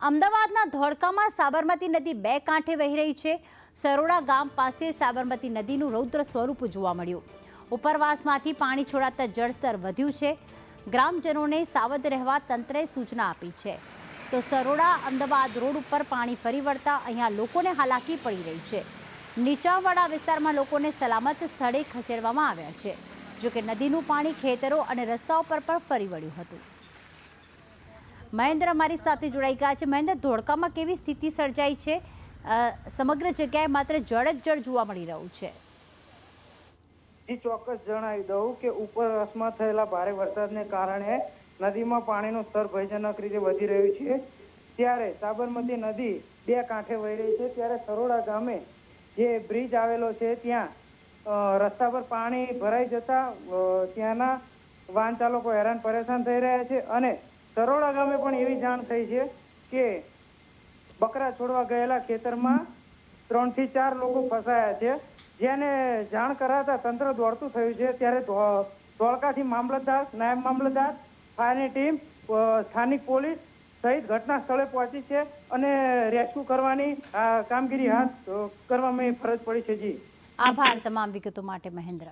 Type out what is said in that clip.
અમદાવાદના ધોળકામાં સાબરમતી નદી બે કાંઠે વહી રહી છે। સરોડા ગામ પાસે સાબરમતી નદીનું રૌદ્ર સ્વરૂપ જોવા મળ્યું। ઉપરવાસમાંથી પાણી છોડાતા જળસ્તર વધ્યું છે। ગ્રામજનોને સાવધ રહેવા તંત્રે સૂચના આપી છે। તો સરોડા અમદાવાદ રોડ ઉપર પાણી ફરી વળતા અહીંયા લોકોને હાલાકી પડી રહી છે। નીચાણવાળા વિસ્તારમાં લોકોને સલામત સ્થળે ખસેડવામાં આવ્યા છે। જોકે નદીનું પાણી ખેતરો અને રસ્તાઓ પર પણ ફરી વળ્યું હતું। મહેન્દ્ર અમારી સાથે જોડાઈ ગયા છે। મહેન્દ્ર, ધોળકામાં કેવી સ્થિતિ સર્જાઈ છે? સમગ્ર જગ્યાએ માત્ર જળ જ જળ જોવા મળી રહ્યું છે। જી ચોક્કસ જણાવી દઉં કે ઉપરવાસમાં થયેલા ભારે વરસાદને કારણે નદીમાં પાણીનું સ્તર ભયજનક રીતે વધી રહ્યું છે। ત્યારે સાબરમતી નદી બે કાંઠે વહી રહી છે। ત્યારે સરોડા ગામે જે બ્રિજ આવેલો છે ત્યાં રસ્તા પર પાણી ભરાઈ જતા ત્યાંના વાહન ચાલકો હેરાન પરેશાન થઈ રહ્યા છે। અને સરોડા ગામે પણ એવી જાણ થઈ છે કે બકરા છોડવા ગયેલા ખેતરમાં 3 થી 4 લોકો ફસાયા છે, જેને જાણ કરાતા તંત્ર દોડતું થયું છે। ત્યારે ધોળકાથી મામલતદાર, નાયબ મામલતદાર, ફાયરની ટીમ, સ્થાનિક પોલીસ સહિત ઘટના સ્થળે પહોંચી છે અને રેસ્ક્યુ કરવાની કામગીરી હાથ કરવામાં ફરજ પડી છે। જી આભાર તમામ વિગતો માટે મહેન્દ્ર।